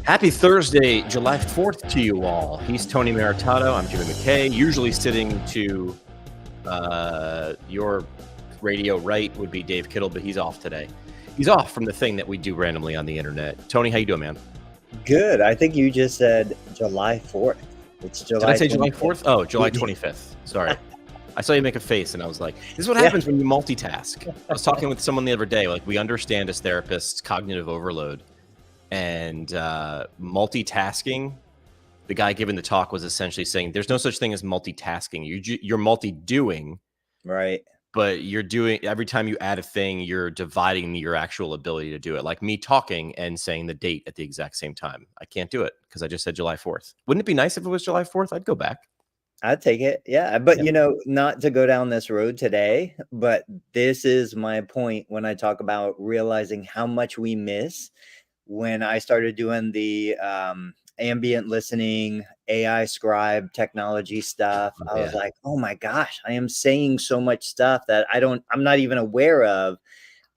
Happy Thursday, July 4th to you all. He's Tony Maritato. I'm Jimmy McKay. Usually sitting to your radio right would be Dave Kittle, but he's off today. He's off from the thing that we do randomly on the internet. Tony, how you doing, man? Good. I think you just said July 4th. It's July. Did I say July 4th? Oh, July 25th. Sorry. I saw you make a face, and I was like, this is what happens when you multitask. I was talking with someone the other day. Like, we understand as therapists cognitive overload. And multitasking, the guy giving the talk was essentially saying there's no such thing as multitasking. You're multi-doing, right? But you're doing, every time you add a thing, you're dividing your actual ability to do it. Like me talking and saying the date at the exact same time. I can't do it because I just said July 4th. Wouldn't it be nice if it was July 4th? I'd go back. I'd take it. Yeah. But, not to go down this road today, but this is my point when I talk about realizing how much we miss. When I started doing the ambient listening, AI scribe technology stuff, I was like, oh my gosh, I am saying so much stuff that I'm not even aware of.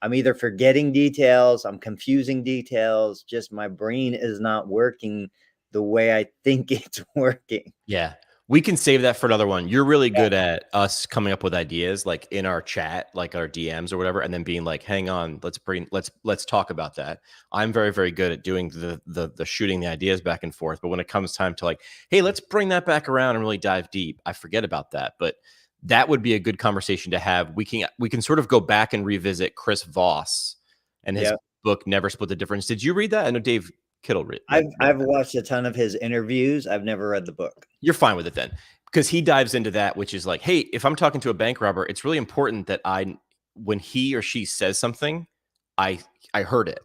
I'm either forgetting details, I'm confusing details, just my brain is not working the way I think it's working. Yeah. We can save that for another one. You're really good at us coming up with ideas, like in our chat, like our DMs or whatever, and then being like, "Hang on, let's talk about that." I'm very, very good at doing the shooting the ideas back and forth. But when it comes time to like, "Hey, let's bring that back around and really dive deep," I forget about that. But that would be a good conversation to have. We can sort of go back and revisit Chris Voss and his book "Never Split the Difference." Did you read that? I know Dave Kittle read. I've watched a ton of his interviews. I've never read the book. You're fine with it then, because he dives into that, which is like, hey, if I'm talking to a bank robber, it's really important that when he or she says something, I heard it,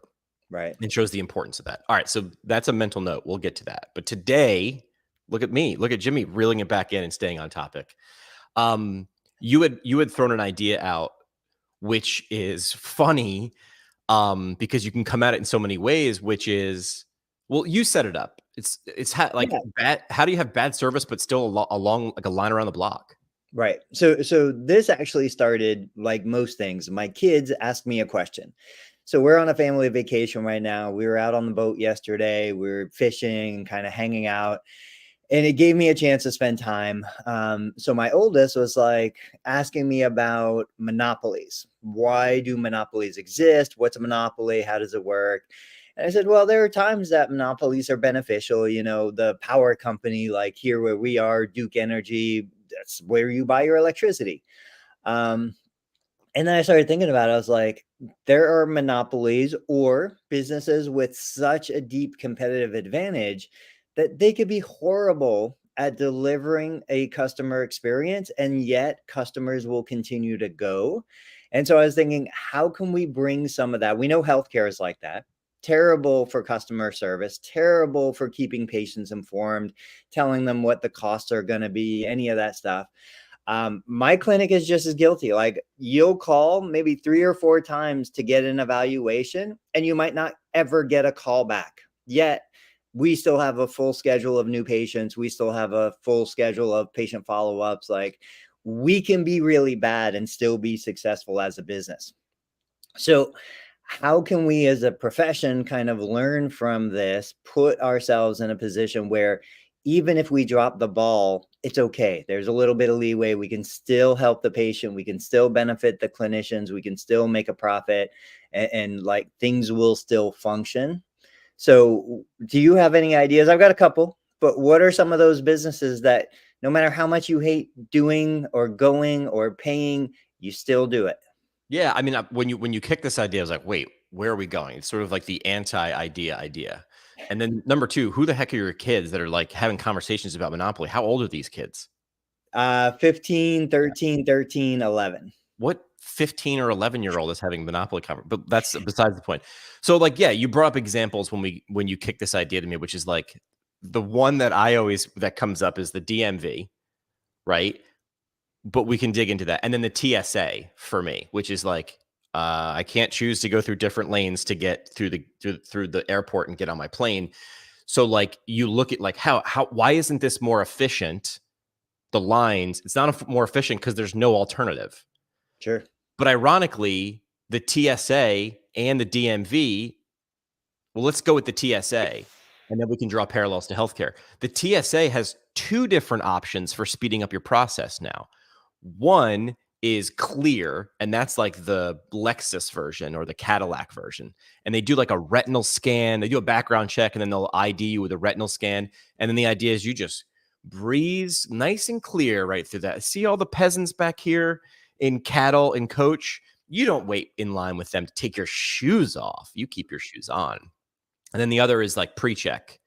right? And shows the importance of that. All right, so that's a mental note. We'll get to that. But today, look at me, look at Jimmy reeling it back in and staying on topic. You had thrown an idea out, which is funny, because you can come at it in so many ways, which is, well, you set it up. Bad. How do you have bad service but still along like a line around the block? Right. So this actually started like most things. My kids asked me a question. So we're on a family vacation right now. We were out on the boat yesterday. We were fishing, kind of hanging out, and it gave me a chance to spend time. So my oldest was like asking me about monopolies. Why do monopolies exist? What's a monopoly? How does it work? And I said, well, there are times that monopolies are beneficial. The power company, like here where we are, Duke Energy, that's where you buy your electricity. And then I started thinking about it. I was like, there are monopolies or businesses with such a deep competitive advantage that they could be horrible at delivering a customer experience, and yet customers will continue to go. And so I was thinking, how can we bring some of that? We know healthcare is like that. Terrible for customer service, terrible for keeping patients informed, telling them what the costs are going to be, any of that stuff. My clinic is just as guilty. Like, you'll call maybe 3 or 4 times to get an evaluation, and you might not ever get a call back. Yet we still have a full schedule of new patients. We still have a full schedule of patient follow-ups. Like, we can be really bad and still be successful as a business. So how can we as a profession kind of learn from this, put ourselves in a position where even if we drop the ball, it's okay. There's a little bit of leeway. We can still help the patient. We can still benefit the clinicians. We can still make a profit, and like things will still function. So do you have any ideas? I've got a couple, but what are some of those businesses that no matter how much you hate doing or going or paying, you still do it? Yeah, I mean, when you kick this idea, I was like, wait, where are we going? It's sort of like the anti-idea. And then number 2, who the heck are your kids that are like having conversations about Monopoly? How old are these kids? 15, 13, 11. What 15 or 11-year-old is having Monopoly conversation? But that's besides the point. So like, yeah, you brought up examples when you kick this idea to me, which is like the one that comes up is the DMV, right? But we can dig into that. And then the TSA for me, which is like, I can't choose to go through different lanes to get through the airport and get on my plane. So like, you look at like, why isn't this more efficient? The lines, it's not more efficient because there's no alternative. Sure. But ironically, the TSA and the DMV, well, let's go with the TSA. And then we can draw parallels to healthcare. The TSA has two different options for speeding up your process now. One is Clear, and that's like the Lexus version or the Cadillac version. And they do like a retinal scan, they do a background check, and then they'll ID you with a retinal scan. And then the idea is you just breeze nice and clear right through that. See all the peasants back here in cattle and coach? You don't wait in line with them to take your shoes off. You keep your shoes on. And then the other is like pre-check.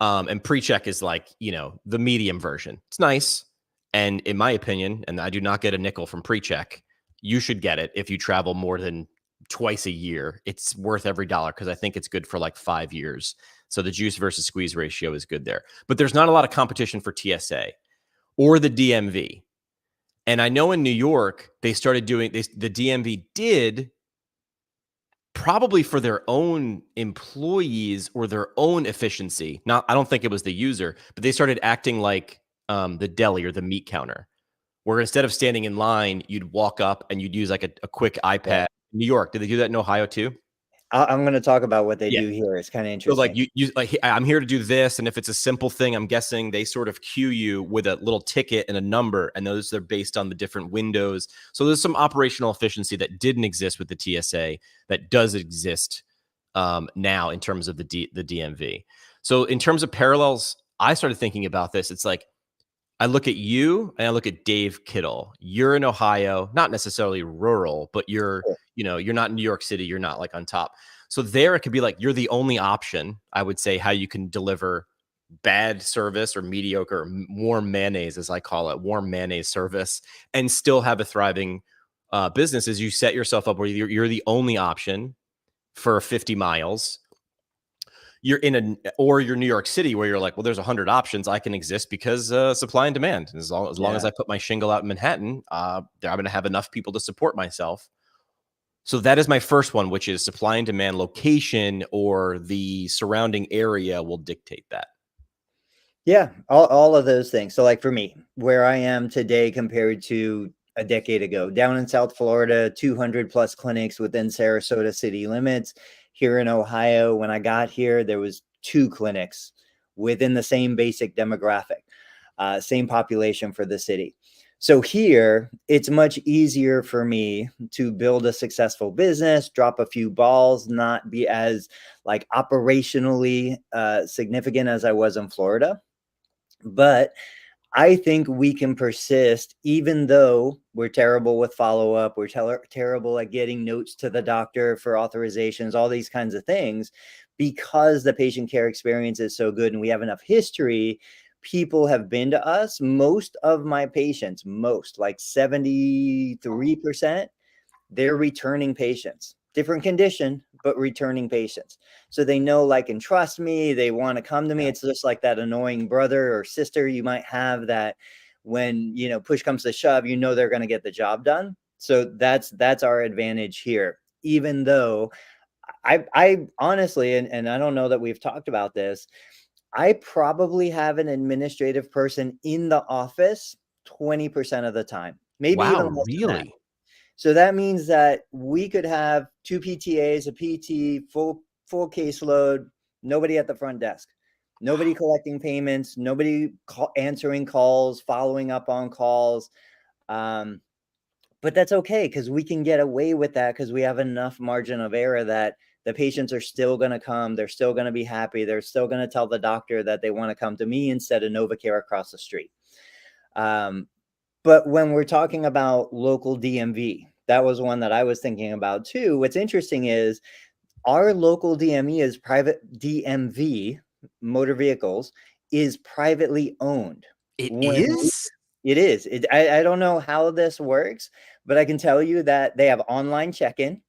And pre-check is like, the medium version. It's nice. And in my opinion, and I do not get a nickel from pre-check, you should get it if you travel more than twice a year. It's worth every dollar because I think it's good for like 5 years. So the juice versus squeeze ratio is good there. But there's not a lot of competition for TSA or the DMV. And I know in New York, they started doing this. The DMV did, probably for their own employees or their own efficiency. I don't think it was the user, but they started acting like the deli or the meat counter, where instead of standing in line, you'd walk up and you'd use like a quick iPad. Yeah. New York, did they do that in Ohio too? I'm going to talk about what they Yeah. do here. It's kind of So like interesting. you like, I'm here to do this, and if it's a simple thing, I'm guessing they sort of queue you with a little ticket and a number, and those are based on the different windows. So there's some operational efficiency that didn't exist with the TSA that does exist now in terms of the DMV. So in terms of parallels, I started thinking about this. It's like I look at you and I look at Dave Kittle. You're in Ohio, not necessarily rural, but you're not in New York City. You're not like on top. So there it could be like you're the only option, I would say, how you can deliver bad service or mediocre, or warm mayonnaise, as I call it, warm mayonnaise service, and still have a thriving business. As you set yourself up where you're the only option for 50 miles. You're you're New York City where you're like, well, there's 100 options. I can exist because supply and demand. As long as I put my shingle out in Manhattan, I'm going to have enough people to support myself. So that is my first one, which is supply and demand. Location or the surrounding area will dictate that. Yeah, all of those things. So like for me, where I am today compared to a decade ago, down in South Florida, 200 plus clinics within Sarasota city limits. Here in Ohio, when I got here, there was 2 clinics within the same basic demographic, same population for the city. So here, it's much easier for me to build a successful business, drop a few balls, not be as like operationally significant as I was in Florida. But I think we can persist even though we're terrible with follow-up. We're terrible at getting notes to the doctor for authorizations, all these kinds of things, because the patient care experience is so good and we have enough history. People have been to us. Most of my patients, like 73%, they're returning patients. Different condition, but returning patients. So they know, like, and trust me. They want to come to me. It's just like that annoying brother or sister you might have that when, push comes to shove, they're going to get the job done. So that's our advantage here, even though I honestly, and I don't know that we've talked about this, I probably have an administrative person in the office 20% of the time, maybe even Wow, less than that. really? So that means that we could have 2 PTAs, a PT, full caseload, nobody at the front desk, nobody collecting payments, nobody answering calls, following up on calls. But that's okay because we can get away with that because we have enough margin of error that the patients are still going to come. They're still going to be happy. They're still going to tell the doctor that they want to come to me instead of NovaCare across the street. But when we're talking about local DMV, that was one that I was thinking about too. What's interesting is our local DMV is private DMV, motor vehicles, is privately owned. It is? It is. I don't know how this works, but I can tell you that they have online check-in.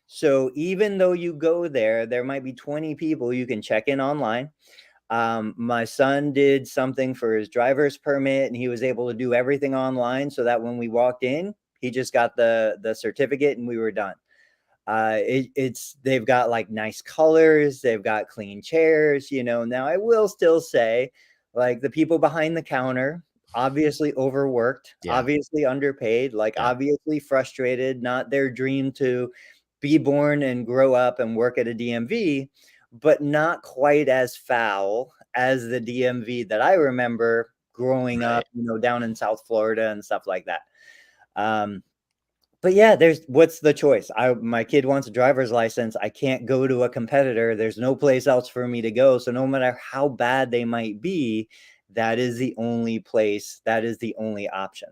So even though you go there, there might be 20 people you can check in online. My son did something for his driver's permit and he was able to do everything online so that when we walked in, he just got the certificate and we were done. They've got like nice colors. They've got clean chairs, Now I will still say, like, the people behind the counter, obviously overworked, obviously underpaid, obviously frustrated, not their dream to be born and grow up and work at a DMV. but not quite as foul as the DMV that I remember growing Right. up, down in South Florida and stuff like that. Um, but yeah, what's the choice? My kid wants a driver's license. I can't go to a competitor. There's no place else for me to go. So no matter how bad they might be, that is the only place, that is the only option.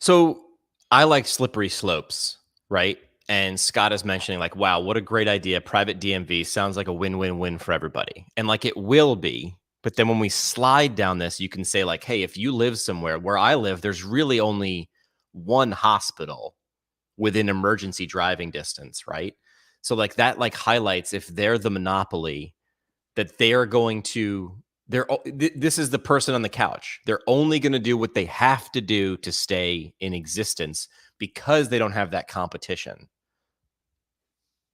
So I like slippery slopes, right? And Scott is mentioning, like, wow, what a great idea. Private DMV sounds like a win-win-win for everybody. And like it will be. But then when we slide down this, you can say, like, hey, if you live somewhere where I live, there's really only one hospital within emergency driving distance, right? So like that like highlights if they're the monopoly that they are going to this is the person on the couch. They're only going to do what they have to do to stay in existence because they don't have that competition.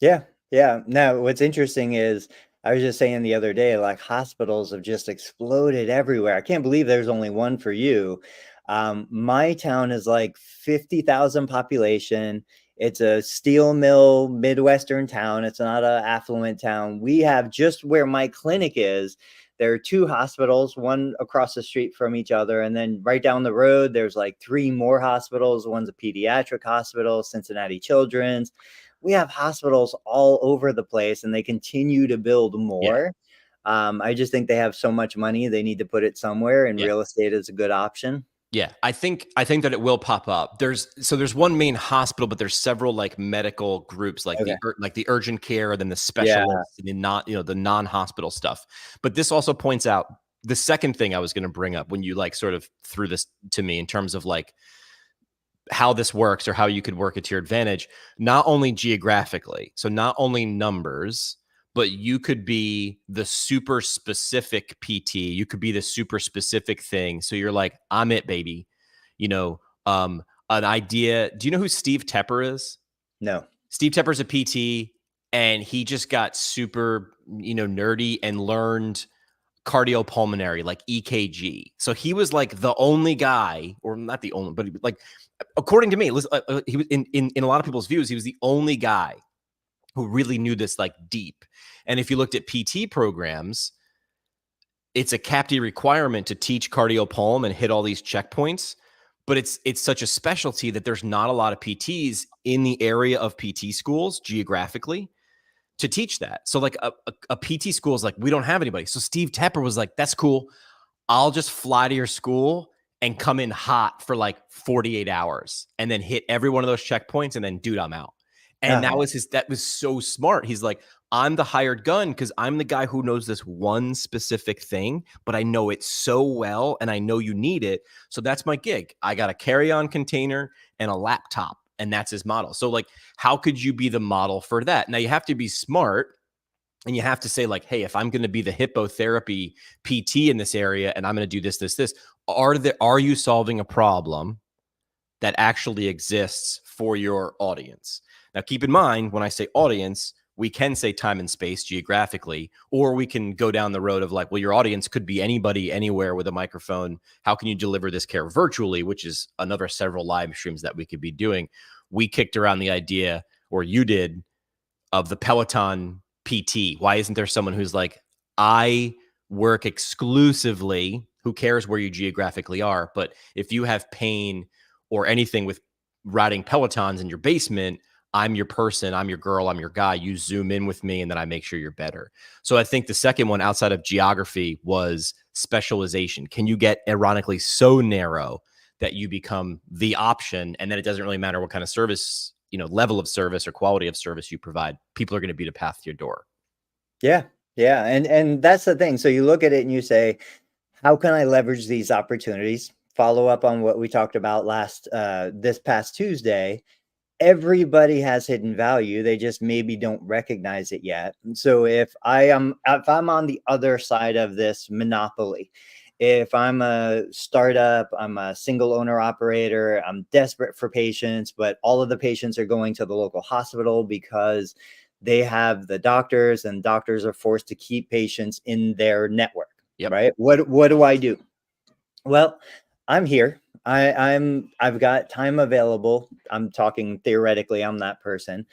Yeah, yeah. Now, what's interesting is I was just saying the other day, like hospitals have just exploded everywhere. I can't believe there's only one for you. My town is like 50,000 population. It's a steel mill Midwestern town. It's not an affluent town. We have just where my clinic is. There are two hospitals, one across the street from each other. And then right down the road, there's like three more hospitals. One's a pediatric hospital, Cincinnati Children's. We have hospitals all over the place and they continue to build Yeah. more. I just think they have so much money, they need to put it somewhere, and Yeah. real estate is a good option. Yeah, I think that it will pop up. There's one main hospital, but there's several like medical groups, like Okay. the urgent care, and then the Yeah. specialists, and the non-hospital stuff. But this also points out the second thing I was going to bring up when you like sort of threw this to me in terms of like how this works or how you could work it to your advantage, not only geographically, so not only numbers, but you could be the super specific PT. You could be the super specific thing. So you're like, I'm it, baby. You know, an idea. Do you know who Steve Tepper is? No. Steve Tepper's a PT and he just got super, nerdy and learned cardiopulmonary, like EKG. So he was like the only guy, or not the only, but like according to me, he was in a lot of people's views, he was the only guy who really knew this like deep. And if you looked at PT programs, it's a CAPT requirement to teach cardiopulm and hit all these checkpoints. But it's such a specialty that there's not a lot of PTs in the area of PT schools geographically to teach that. So like a PT school is like, we don't have anybody. So Steve Tepper was like, that's cool. I'll just fly to your school and come in hot for like 48 hours and then hit every one of those checkpoints and then dude, I'm out. And Uh-huh. that was so smart. He's like, I'm the hired gun because I'm the guy who knows this one specific thing, but I know it so well and I know you need it. So that's my gig. I got a carry-on container and a laptop, and that's his model. So like, how could you be the model for that? Now you have to be smart and you have to say like, hey, if I'm going to be the hippotherapy PT in this area and I'm going to do this, are you solving a problem that actually exists for your audience? Now, keep in mind, when I say audience, we can say time and space geographically, or we can go down the road of like, well, your audience could be anybody, anywhere with a microphone. How can you deliver this care virtually, which is another several live streams that we could be doing. We kicked around the idea, or you did, of the Peloton PT. Why isn't there someone who's like, I work exclusively, who cares where you geographically are, but if you have pain or anything with riding Pelotons in your basement, I'm your person, I'm your girl, I'm your guy. You zoom in with me and then I make sure you're better. So I think the second one outside of geography was specialization. Can you get ironically so narrow that you become the option and then it doesn't really matter what kind of service, level of service or quality of service you provide, people are going to beat a path to your door. Yeah. Yeah. And that's the thing. So you look at it and you say, how can I leverage these opportunities? Follow up on what we talked about this past Tuesday. Everybody has hidden value. They just maybe don't recognize it yet. And so if I'm on the other side of this monopoly, if I'm a startup, I'm a single owner operator, I'm desperate for patients, but all of the patients are going to the local hospital because they have the doctors and doctors are forced to keep patients in their network, Yep. right? What do I do? Well, I'm here. I've got time available. I'm talking theoretically, I'm that person.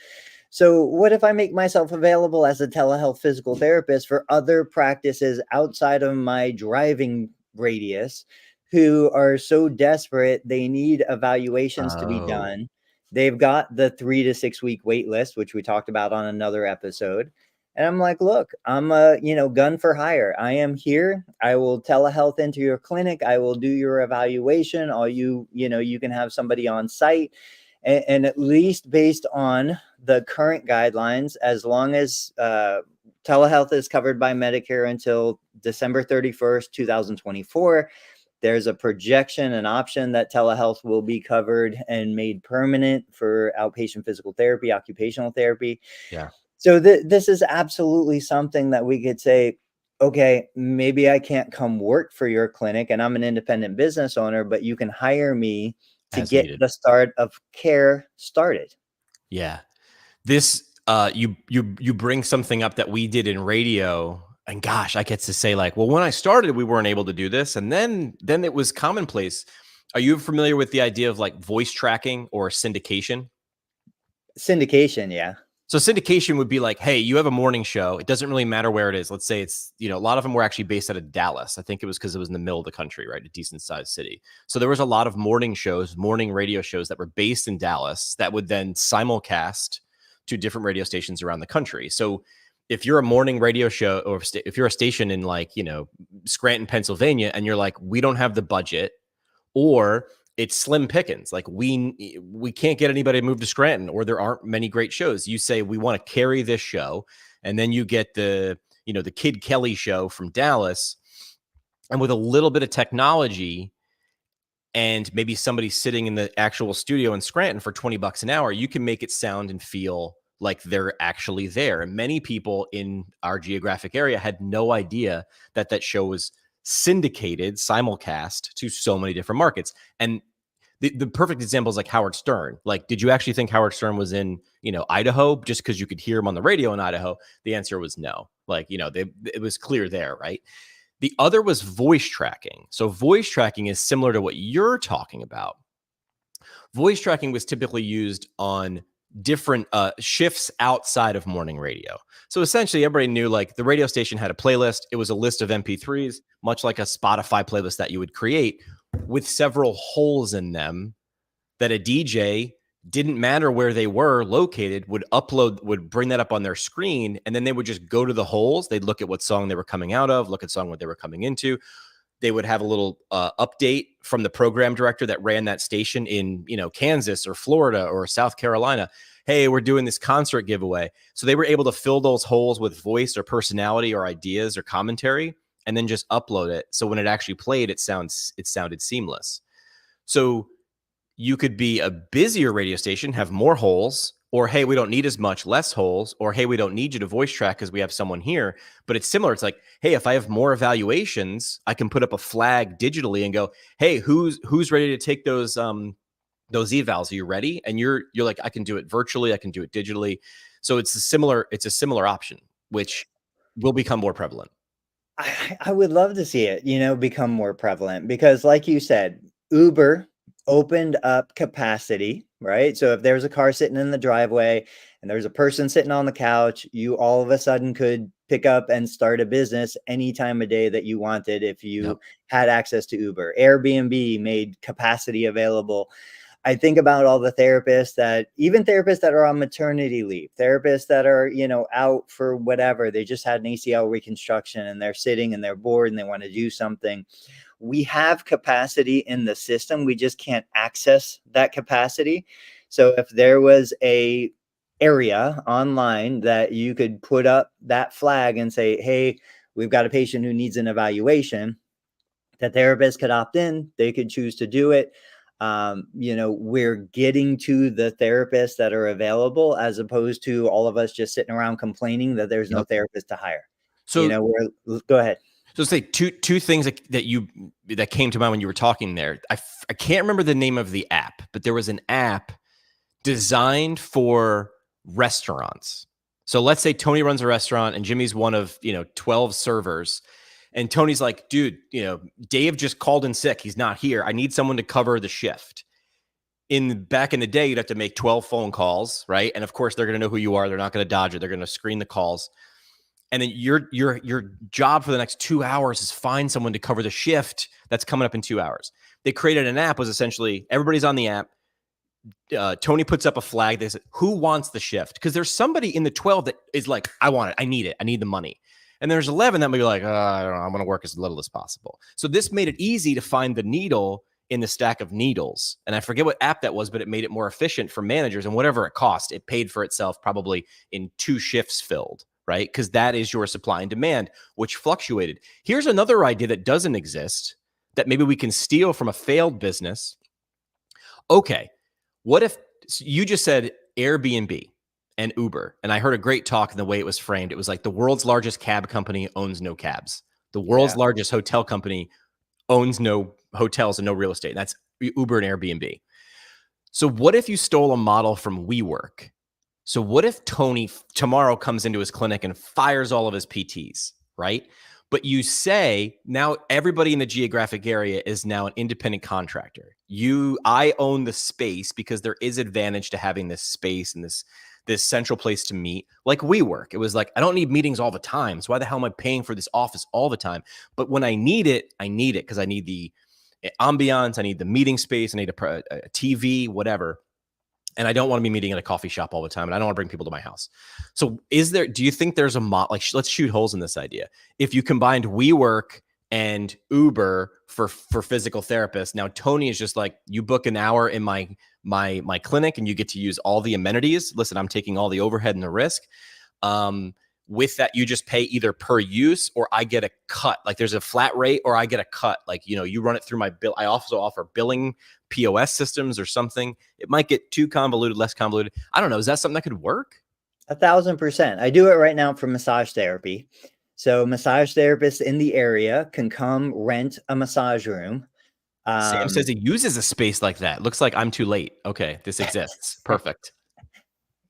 So what if I make myself available as a telehealth physical therapist for other practices outside of my driving radius who are so desperate they need evaluations to be Oh, done. They've got the 3 to 6 week wait list, which we talked about on another episode. And I'm like, look, I'm a, gun for hire. I am here. I will telehealth into your clinic. I will do your evaluation. All you can have somebody on site. And at least based on the current guidelines, as long as telehealth is covered by Medicare until December 31st, 2024, there's a projection, an option that telehealth will be covered and made permanent for outpatient physical therapy, occupational therapy. yeah, So this is absolutely something that we could say, okay, maybe I can't come work for your clinic and I'm an independent business owner, but you can hire me to as get needed. the start of care started. Yeah. This you bring something up that we did in radio, and gosh, I get to say like, well, when I started, we weren't able to do this, and then it was commonplace. Are you familiar with the idea of like voice tracking or syndication? Syndication, yeah. So syndication would be like, hey, you have a morning show. It doesn't really matter where it is. Let's say it's, a lot of them were actually based out of Dallas. I think it was because it was in the middle of the country, right? A decent sized city. So there was a lot of morning shows, morning radio shows that were based in Dallas that would then simulcast to different radio stations around the country. So if you're a morning radio show or if you're a station in like, Scranton, Pennsylvania, and you're like, we don't have the budget, or it's slim pickings. Like we can't get anybody to move to Scranton, or there aren't many great shows. You say we want to carry this show, and then you get the Kid Kelly show from Dallas, and with a little bit of technology and maybe somebody sitting in the actual studio in Scranton for $20 an hour, you can make it sound and feel like they're actually there. And many people in our geographic area had no idea that that show was syndicated, simulcast to so many different markets. And the perfect example is like Howard Stern. Like, did you actually think Howard Stern was in, Idaho just because you could hear him on the radio in Idaho? The answer was no. Like, it was clear there, right? The other was voice tracking. So voice tracking is similar to what you're talking about. Voice tracking was typically used on different shifts outside of morning radio. So essentially, everybody knew like the radio station had a playlist. It was a list of MP3s, much like a Spotify playlist that you would create with several holes in them that a DJ, didn't matter where they were located, would bring that up on their screen, and then they would just go to the holes. They'd look at what song they were coming out of, look at song what they were coming into. They would have a little update from the program director that ran that station in, Kansas or Florida or South Carolina. Hey, we're doing this concert giveaway. So they were able to fill those holes with voice or personality or ideas or commentary, and then just upload it. So when it actually played, it sounded seamless. So you could be a busier radio station, have more holes, or hey, we don't need as much, less holes, or hey, we don't need you to voice track because we have someone here. But it's similar. It's like, hey, if I have more evaluations, I can put up a flag digitally and go, hey, who's ready to take those evals? Are you ready? And you're like, I can do it virtually, I can do it digitally. So it's a similar option, which will become more prevalent. I would love to see it, become more prevalent because, like you said, Uber opened up capacity, right? So if there's a car sitting in the driveway and there's a person sitting on the couch, you all of a sudden could pick up and start a business any time of day that you wanted if you Yep. had access to Uber. Airbnb made capacity available. I think about all the therapists that are on maternity leave, therapists that are, out for whatever. They just had an ACL reconstruction and they're sitting and they're bored and they want to do something. We have capacity in the system. We just can't access that capacity. So if there was a area online that you could put up that flag and say, hey, we've got a patient who needs an evaluation, the therapist could opt in, they could choose to do it. We're getting to the therapists that are available as opposed to all of us just sitting around complaining that there's no Yep. therapist to hire. So Go ahead. So say two things that came to mind when you were talking there. I can't remember the name of the app, but there was an app designed for restaurants. So let's say Tony runs a restaurant and Jimmy's one of 12 servers. And Tony's like, dude, Dave just called in sick. He's not here. I need someone to cover the shift. Back in the day, you'd have to make 12 phone calls, right? And of course, they're going to know who you are. They're not going to dodge it. They're going to screen the calls. And then your job for the next 2 hours is find someone to cover the shift that's coming up in 2 hours. They created an app, was essentially everybody's on the app. Tony puts up a flag that says, who wants the shift? Because there's somebody in the 12 that is like, I want it. I need it. I need the money. And there's 11 that may be like, I don't know. I'm going to work as little as possible. So this made it easy to find the needle in the stack of needles. And I forget what app that was, but it made it more efficient for managers. And whatever it cost, it paid for itself probably in 2 shifts filled, right? Because that is your supply and demand, which fluctuated. Here's another idea that doesn't exist that maybe we can steal from a failed business. Okay, what if you just said Airbnb and Uber, and I heard a great talk in the way it was framed. It was like the world's largest cab company owns no cabs. The world's largest hotel company owns no hotels and no real estate. And that's Uber and Airbnb. So what if you stole a model from WeWork? So what if Tony tomorrow comes into his clinic and fires all of his PTs, right? But you say now everybody in the geographic area is now an independent contractor. I own the space because there is advantage to having this space and this central place to meet, like WeWork. It was like, I don't need meetings all the time. So why the hell am I paying for this office all the time? But when I need it because I need the ambiance, I need the meeting space, I need a TV, whatever. And I don't want to be meeting at a coffee shop all the time. And I don't want to bring people to my house. So do you think there's let's shoot holes in this idea. If you combined WeWork and Uber for physical therapists, now Tony is just like, you book an hour in my clinic and you get to use all the amenities. Listen, I'm taking all the overhead and the risk. With that, you just pay either per use or I get a cut. Like there's a flat rate or I get a cut. Like, you run it through my bill. I also offer billing POS systems or something. It might get too convoluted, less convoluted. I don't know. Is that something that could work? 1,000%. I do it right now for massage therapy. So massage therapists in the area can come rent a massage room. Sam says he uses a space like that. Looks like I'm too late. Okay, this exists. Perfect.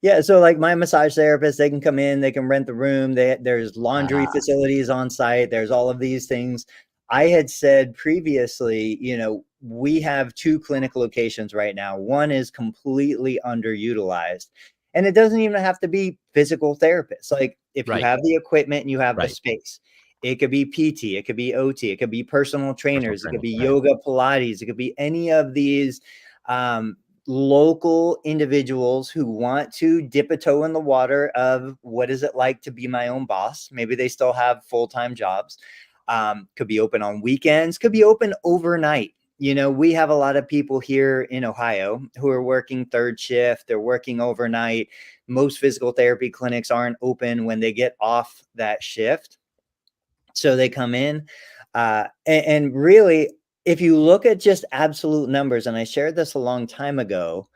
Yeah, so like my massage therapist, they can come in, they can rent the room. There's laundry facilities on site. There's all of these things. I had said previously, we have 2 clinic locations right now. One is completely underutilized. And it doesn't even have to be physical therapists. Like if you have the equipment and you have the space, it could be PT, it could be OT, it could be personal trainers, it could be yoga, Pilates, it could be any of these local individuals who want to dip a toe in the water of what is it like to be my own boss. Maybe they still have full-time jobs. Could be open on weekends, could be open overnight. We have a lot of people here in Ohio who are working 3rd shift. They're working overnight. Most physical therapy clinics aren't open when they get off that shift. So they come in and really, if you look at just absolute numbers, and I shared this a long time ago,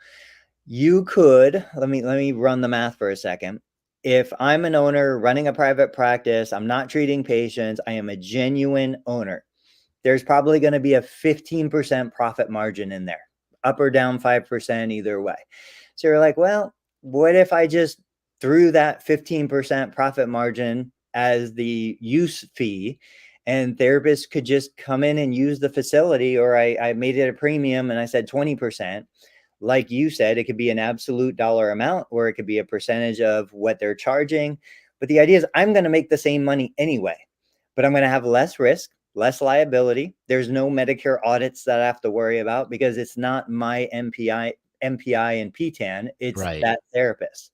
you could, let me run the math for a second. If I'm an owner running a private practice, I'm not treating patients, I am a genuine owner, there's probably going to be a 15% profit margin in there, up or down 5%, either way. So you're like, well, what if I just threw that 15% profit margin as the use fee and therapists could just come in and use the facility, or I made it a premium and I said 20%. Like you said, it could be an absolute dollar amount or it could be a percentage of what they're charging. But the idea is I'm going to make the same money anyway, but I'm going to have less risk, less liability. There's no Medicare audits that I have to worry about because it's not my MPI and PTAN. It's that therapist.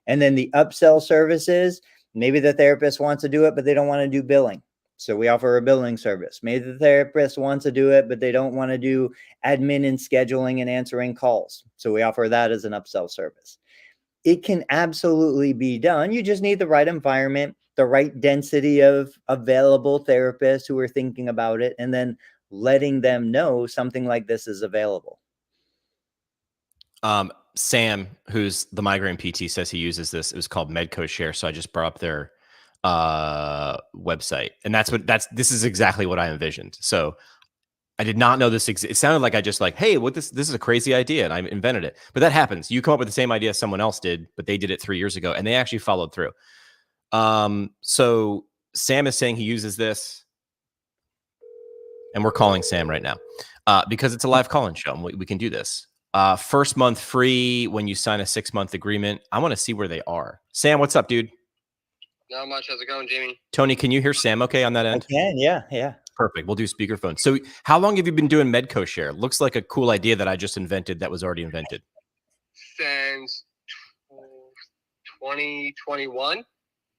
And then the upsell services, maybe the therapist wants to do it, but they don't want to do billing. So we offer a billing service. Maybe the therapist wants to do it, but they don't want to do admin and scheduling and answering calls. So we offer that as an upsell service. It can absolutely be done. You just need the right environment, the right density of available therapists who are thinking about it, and then letting them know something like this is available. Sam, who's the migraine PT, says he uses this. It was called Medco Share. So I just brought up their website, and this is exactly what I envisioned. So I did not know this. It sounded like I just like, hey, this is a crazy idea, and I invented it. But that happens. You come up with the same idea someone else did, but they did it 3 years ago, and they actually followed through. So Sam is saying he uses this. and we're calling Sam right now because it's a live call-in show, and we can do this. First month free when you sign a 6-month agreement. I want to see where they are. Sam, what's up, dude? Not much. How's it going, Jamie? Tony, can you hear Sam okay on that end? I can, yeah. Perfect. We'll do speakerphone. So how long have you been doing Medco Share? Looks like a cool idea that I just invented that was already invented. Since 2021,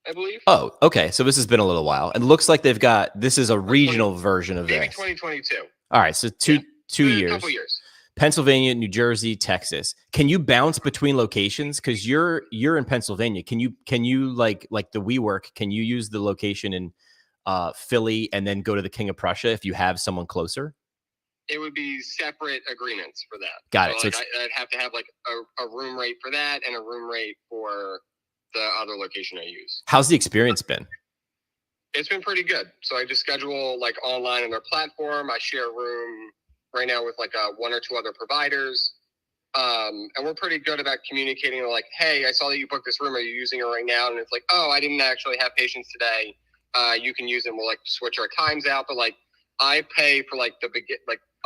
I believe. Oh, okay. So this has been a little while. And looks like they've got, this is a regional version of maybe this. 2022. All right. So two years. A couple years. Pennsylvania, New Jersey, Texas. Can you bounce between locations? Because you're in Pennsylvania. Can you like the WeWork? Can you use the location in Philly and then go to the King of Prussia if you have someone closer? It would be separate agreements for that. Got it. So like I'd have to have like a room rate for that and a room rate for the other location I use. How's the experience been? It's been pretty good. So I just schedule like online on their platform. I share a room right now with like one or two other providers. And we're pretty good about communicating like, hey, I saw that you booked this room. Are you using it right now? And it's like, oh, I didn't actually have patients today. You can use them. We'll like switch our times out. But like I pay for like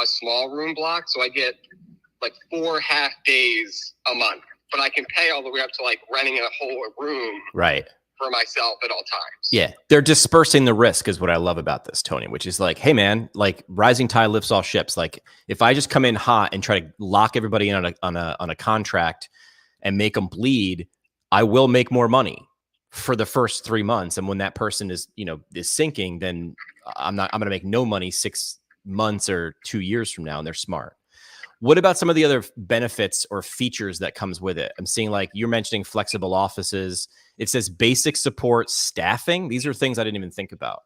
a small room block. So I get like 4 half days a month, but I can pay all the way up to like renting a whole room. Right. For myself at all times. Yeah. They're dispersing the risk is what I love about this, Tony, which is like, hey man, like rising tide lifts all ships. Like if I just come in hot and try to lock everybody in on a contract and make them bleed, I will make more money for the first 3 months. And when that person is sinking, then I'm going to make no money 6 months or 2 years from now. And they're smart. What about some of the other benefits or features that comes with it? I'm seeing like you're mentioning flexible offices. It says basic support staffing. These are things I didn't even think about.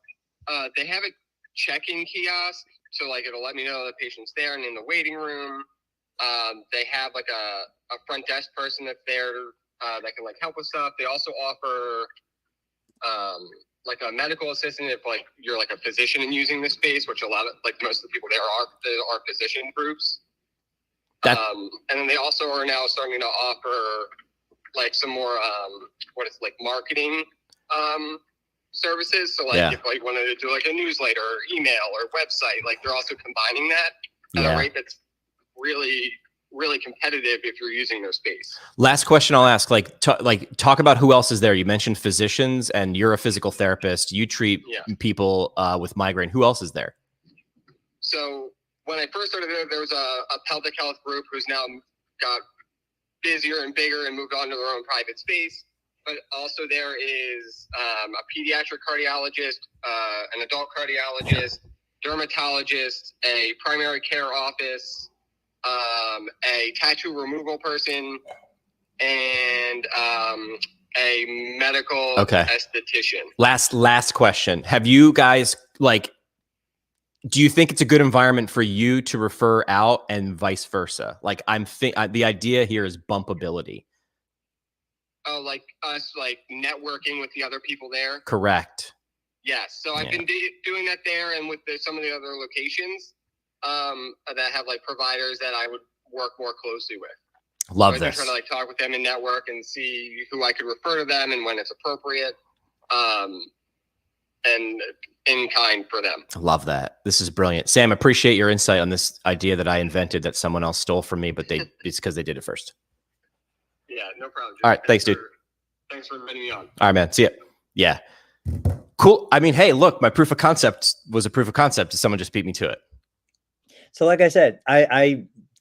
They have a check-in kiosk. So like it'll let me know the patient's there and in the waiting room. They have like a front desk person that's there that can like help with stuff. They also offer like a medical assistant if like you're like a physician and using this space, which a lot of like most of the people there are physician groups. And then they also are now starting to offer like some more marketing services. So like if like wanted to do like a newsletter or email or website, like they're also combining that at a rate that's really, really competitive if you're using their space. Last question I'll ask, talk about who else is there. You mentioned physicians and you're a physical therapist. You treat people with migraine. Who else is there? So when I first started there was a pelvic health group who's now got busier and bigger and moved on to their own private space. But also there is a pediatric cardiologist, an adult cardiologist, dermatologist, a primary care office, a tattoo removal person, and a medical esthetician. Last question. Have you guys do you think it's a good environment for you to refer out and vice versa? Like the idea here is bumpability. Oh, like us, like networking with the other people there. Correct. Yes. So I've been doing that there, and with some of the other locations that have like providers that I would work more closely with. Love so this. I'm trying to like talk with them and network and see who I could refer to them and when it's appropriate. And in kind for them. Love that. This is brilliant. Sam, appreciate your insight on this idea that I invented that someone else stole from me, but it's because they did it first. Yeah, no problem. All right. Thanks, dude. Thanks for inviting me on. All right, man. See ya. Yeah. Cool. I mean, hey, look, my proof of concept was a proof of concept. Someone just beat me to it. So like I said,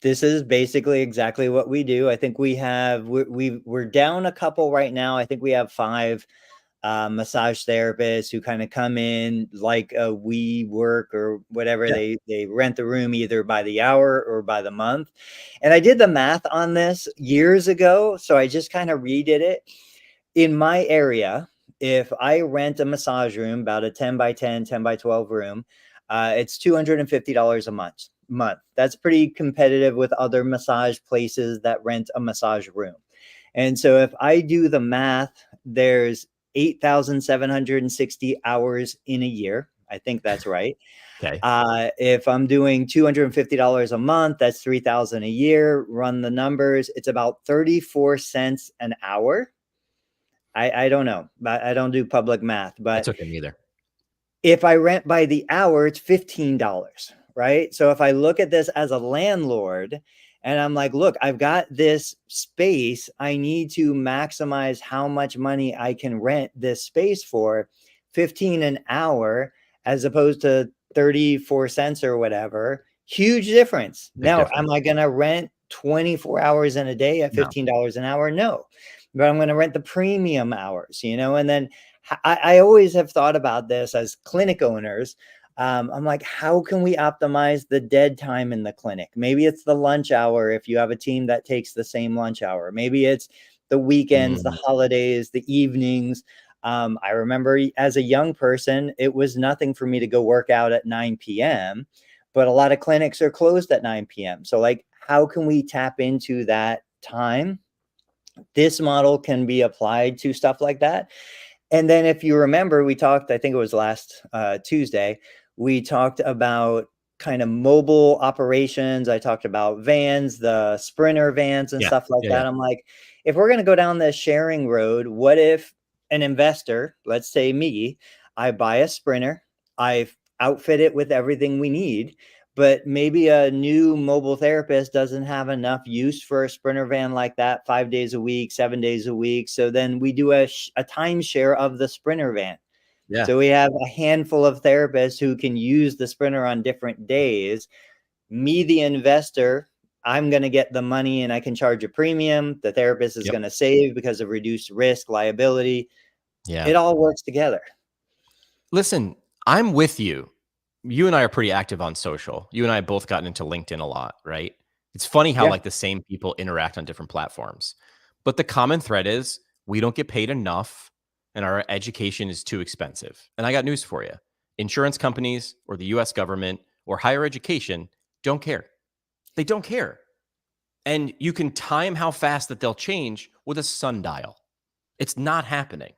this is basically exactly what we do. I think we're down a couple right now. I think we have 5 massage therapists who kind of come in like a WeWork or whatever. They rent the room either by the hour or by the month. And I did the math on this years ago, so I just kind of redid it. In my area, if I rent a massage room, about a 10 by 10, 10 by 12 room, it's $250 a month. That's pretty competitive with other massage places that rent a massage room. And so if I do the math, there's 8,760 hours in a year. I think that's right. Okay. If I'm doing $250 a month, that's 3,000 a year. Run the numbers. It's about 34 cents an hour. I don't know. I don't do public math, but that's okay, neither. If I rent by the hour, it's $15, right? So if I look at this as a landlord and I'm like, look, I've got this space, I need to maximize how much money I can rent this space for, 15 an hour as opposed to 34 cents or whatever. Huge difference. Big Now, difference. am I going to rent 24 hours in a day at No. $15 an hour? No. But I'm going to rent the premium hours, and then I always have thought about this as clinic owners. I'm like, how can we optimize the dead time in the clinic? Maybe it's the lunch hour if you have a team that takes the same lunch hour. Maybe it's the weekends, the holidays, the evenings. I remember as a young person, it was nothing for me to go work out at 9 p.m., but a lot of clinics are closed at 9 p.m. So, like, how can we tap into that time? This model can be applied to stuff like that. And then if you remember, we talked, I think it was last Tuesday, we talked about kind of mobile operations. I talked about vans, the Sprinter vans and Yeah. stuff like that. I'm like, if we're going to go down this sharing road, what if an investor, let's say me, I buy a Sprinter, I outfit it with everything we need, but maybe a new mobile therapist doesn't have enough use for a Sprinter van like that 5 days a week, 7 days a week. So then we do a timeshare of the Sprinter van. Yeah. So we have a handful of therapists who can use the Sprinter on different days. Me, the investor, I'm going to get the money and I can charge a premium. The therapist is going to save because of reduced risk, liability. Yeah. It all works together. Listen, I'm with you. You and I are pretty active on social. You and I have both gotten into LinkedIn a lot, right? It's funny how like the same people interact on different platforms. But the common thread is we don't get paid enough and our education is too expensive. And I got news for you. Insurance companies or the US government or higher education don't care. They don't care. And you can time how fast that they'll change with a sundial. It's not happening.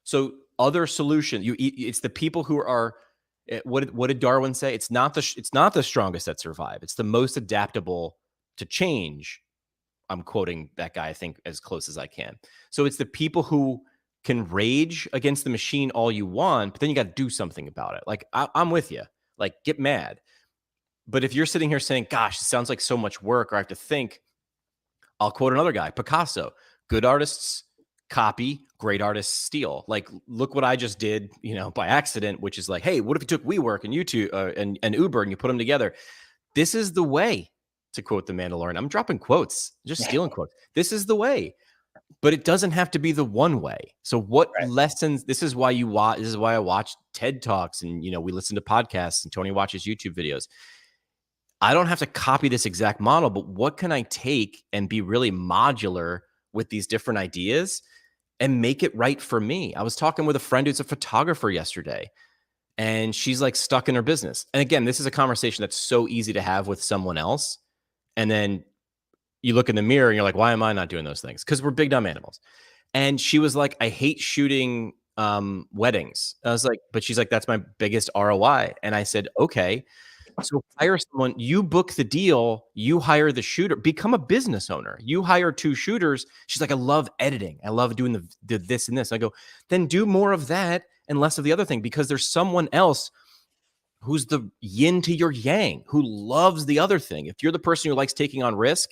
So other solutions, it's the people who are what did Darwin say? It's not the strongest that survive. It's the most adaptable to change. I'm quoting that guy, I think, as close as I can. So it's the people who can rage against the machine all you want, but then you got to do something about it. Like I'm with you. Like get mad. But if you're sitting here saying, "Gosh, it sounds like so much work," or I have to think, I'll quote another guy, Picasso. Good artists copy, great artists steal. Like, look what I just did, by accident, which is like, hey, what if you took WeWork and YouTube and Uber and you put them together? This is the way, to quote the Mandalorian. I'm dropping quotes, just stealing quotes. This is the way, but it doesn't have to be the one way. So, what lessons? This is why you watch. This is why I watch TED Talks and we listen to podcasts and Tony watches YouTube videos. I don't have to copy this exact model, but what can I take and be really modular with these different ideas and make it right for me? I was talking with a friend who's a photographer yesterday, and she's like stuck in her business. And again, this is a conversation that's so easy to have with someone else. And then you look in the mirror and you're like, why am I not doing those things? Because we're big dumb animals. And she was like, I hate shooting weddings. I was like, but she's like, that's my biggest ROI. And I said, okay. So hire someone, you book the deal, you hire the shooter, become a business owner. You hire 2 shooters. She's like, I love editing. I love doing the this and this. I go, then do more of that and less of the other thing, because there's someone else who's the yin to your yang, who loves the other thing. If you're the person who likes taking on risk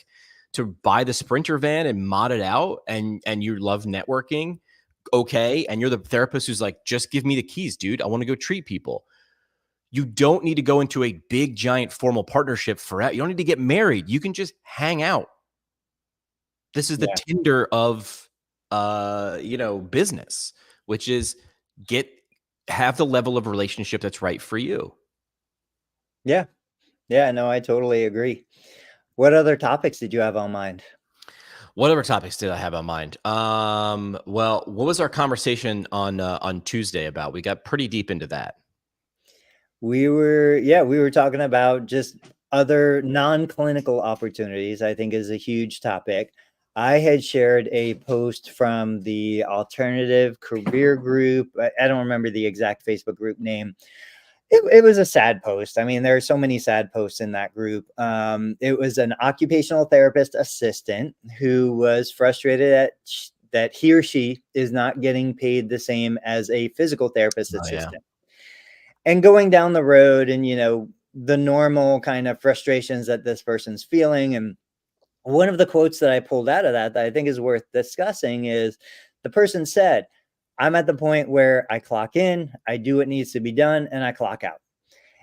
to buy the Sprinter van and mod it out and you love networking, okay. And you're the therapist who's like, just give me the keys, dude. I want to go treat people. You don't need to go into a big, giant formal partnership forever. You don't need to get married. You can just hang out. This is the Tinder of, business, which is have the level of relationship that's right for you. Yeah. Yeah, no, I totally agree. What other topics did you have on mind? What other topics did I have on mind? Well, what was our conversation on Tuesday about? We got pretty deep into that. We were talking about just other non-clinical opportunities, I think is a huge topic. I had shared a post from the Alternative Career Group. I don't remember the exact Facebook group name. It was a sad post. I mean, there are so many sad posts in that group. It was an occupational therapist assistant who was frustrated that he or she is not getting paid the same as a physical therapist assistant. and going down the road and, the normal kind of frustrations that this person's feeling. And one of the quotes that I pulled out of that I think is worth discussing is the person said, I'm at the point where I clock in, I do what needs to be done, and I clock out.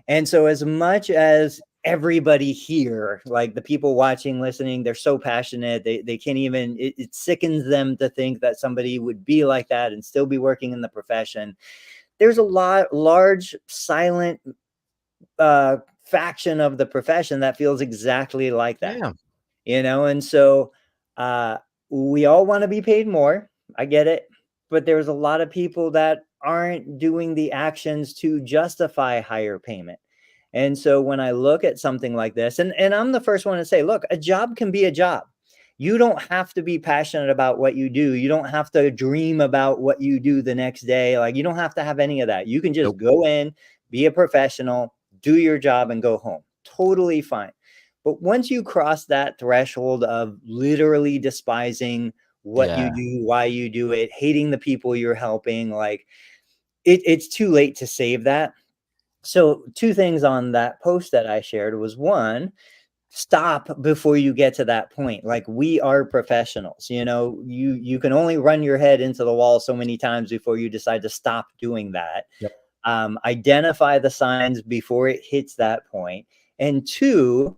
And so, as much as everybody here, like the people watching, listening, they're so passionate, they can't even, it sickens them to think that somebody would be like that and still be working in the profession. There's a large, silent faction of the profession that feels exactly like that. Yeah. And so uh, we all want to be paid more. I get it. But there's a lot of people that aren't doing the actions to justify higher payment. And so when I look at something like this, and I'm the first one to say, look, a job can be a job. You don't have to be passionate about what you do. You don't have to dream about what you do the next day. Like, you don't have to have any of that. You can just go in, be a professional, do your job, and go home. Totally fine. But once you cross that threshold of literally despising what you do, why you do it, hating the people you're helping, like it's too late to save that. So 2 things on that post that I shared was, 1, stop before you get to that point. Like, we are professionals, you can only run your head into the wall so many times before you decide to stop doing that. Yep. Identify the signs before it hits that point. And 2,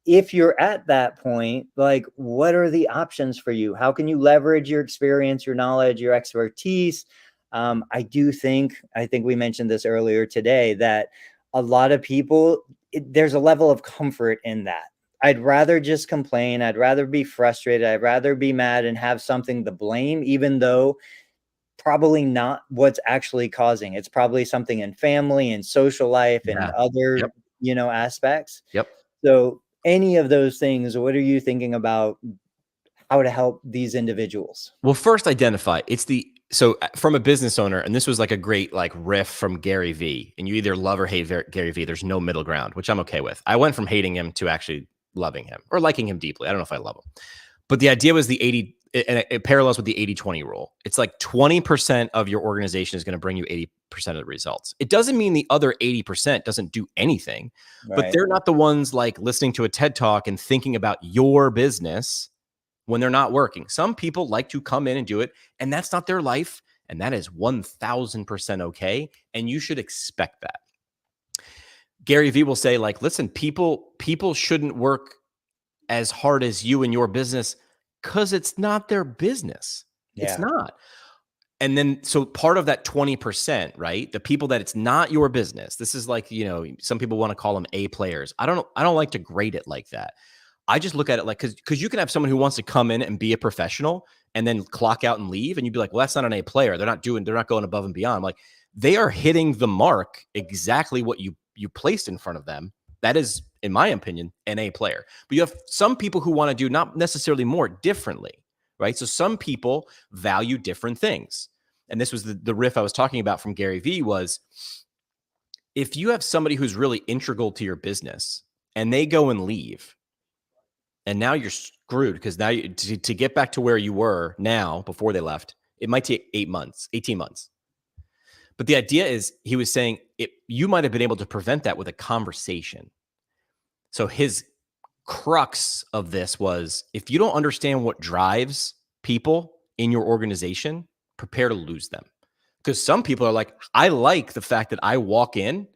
if you're at that point, like, what are the options for you? How can you leverage your experience, your knowledge, your expertise? I think we mentioned this earlier today, that a lot of people, there's a level of comfort in that. I'd rather just complain. I'd rather be frustrated. I'd rather be mad and have something to blame, even though probably not what's actually causing. It's probably something in family and social life and other, aspects. Yep. So any of those things, what are you thinking about how to help these individuals? Well, first identify. So from a business owner, and this was like a great like riff from Gary Vee, and you either love or hate Gary Vee. There's no middle ground, which I'm okay with. I went from hating him to actually loving him or liking him deeply. I don't know if I love him, but the idea was the 80, and it parallels with the 80-20 rule. It's like 20% of your organization is going to bring you 80% of the results. It doesn't mean the other 80% doesn't do anything, but they're not the ones like listening to a TED Talk and thinking about your business when they're not working. Some people like to come in and do it, and that's not their life. And that is 1000% okay. And you should expect that. Gary Vee will say, like, listen, people shouldn't work as hard as you in your business because it's not their business. Yeah. It's not. And then, so part of that 20%, right? The people that it's not your business. This is like, some people want to call them A players. I don't like to grade it like that. I just look at it like, because you can have someone who wants to come in and be a professional and then clock out and leave. And you'd be like, well, that's not an A player. They're not going above and beyond. Like, they are hitting the mark exactly what you placed in front of them. That is, in my opinion, an A player. But you have some people who want to do not necessarily more, differently, right? So some people value different things. And this was the riff I was talking about from Gary Vee was, if you have somebody who's really integral to your business and they go and leave, and now you're screwed, because now to get back to where you were now before they left, it might take 18 months. But the idea is, he was saying, you might have been able to prevent that with a conversation. So his crux of this was, if you don't understand what drives people in your organization, prepare to lose them. Because some people are like, I like the fact that I walk in,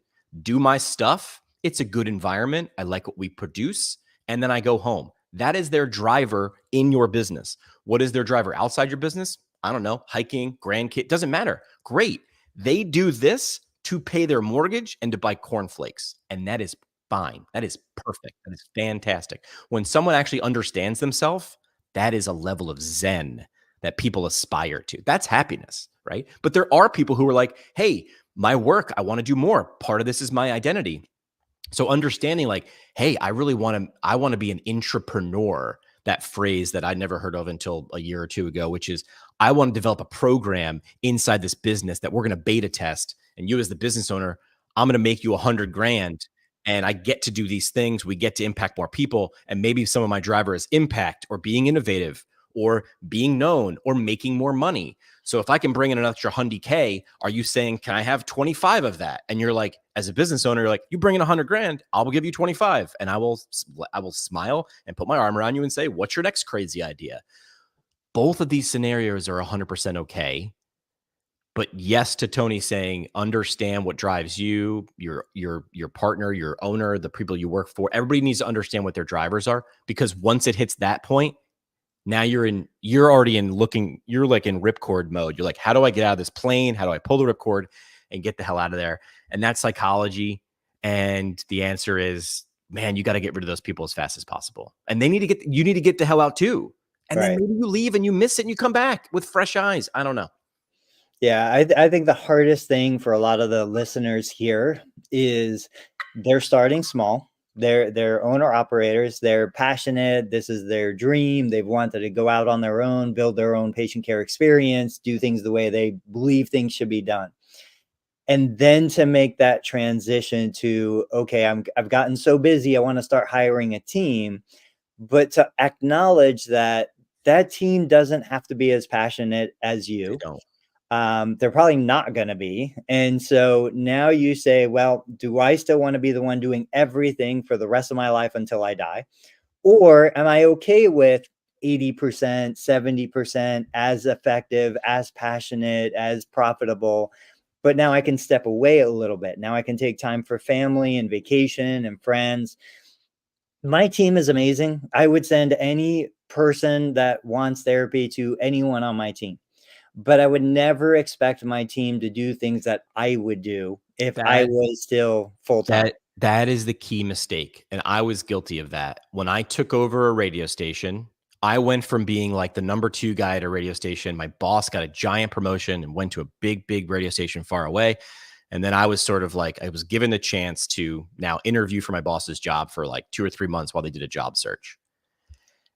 do my stuff. It's a good environment. I like what we produce. And then I go home. That is their driver in your business. What is their driver outside your business? I don't know. Hiking, grandkid, doesn't matter. Great. They do this to pay their mortgage and to buy cornflakes. And that is fine. That is perfect. That is fantastic. When someone actually understands themselves, that is a level of zen that people aspire to. That's happiness, right? But there are people who are like, hey, my work, I want to do more. Part of this is my identity. So understanding like, hey, I want to be an intrapreneur, that phrase that I never heard of until a year or two ago, which is, I want to develop a program inside this business that we're going to beta test. And you as the business owner, I'm going to make you $100,000 and I get to do these things. We get to impact more people. And maybe some of my driver is impact or being innovative or being known or making more money. So if I can bring in an extra $100K, are you saying, can I have 25 of that? And you're like, as a business owner, you're like, you bring in 100 grand, I will give you 25. And I will smile and put my arm around you and say, what's your next crazy idea? Both of these scenarios are 100% okay. But yes to Tony saying, understand what drives you, your partner, your owner, the people you work for. Everybody needs to understand what their drivers are, because once it hits that point, now you're already in you're like in ripcord mode. You're like, how do I get out of this plane? How do I pull the ripcord and get the hell out of there? And that's psychology. And the answer is, man, you got to get rid of those people as fast as possible. And you need to get the hell out too. And then maybe you leave and you miss it and you come back with fresh eyes. I don't know. Yeah, I think the hardest thing for a lot of the listeners here is they're starting small. They're owner operators. They're passionate. This is their dream. They've wanted to go out on their own, build their own patient care experience, do things the way they believe things should be done. And then to make that transition to, okay, I've gotten so busy, I want to start hiring a team, but to acknowledge that that team doesn't have to be as passionate as you. They're probably not going to be. And so now you say, well, do I still want to be the one doing everything for the rest of my life until I die? Or am I okay with 80%, 70% as effective, as passionate, as profitable? But now I can step away a little bit. Now I can take time for family and vacation and friends. My team is amazing. I would send any person that wants therapy to anyone on my team. But I would never expect my team to do things that I would do if I was still full-time. That is the key mistake. And I was guilty of that. When I took over a radio station, I went from being like the number 2 guy at a radio station. My boss got a giant promotion and went to a big, big radio station far away. And then I was sort of like, I was given the chance to now interview for my boss's job for like 2 or 3 months while they did a job search.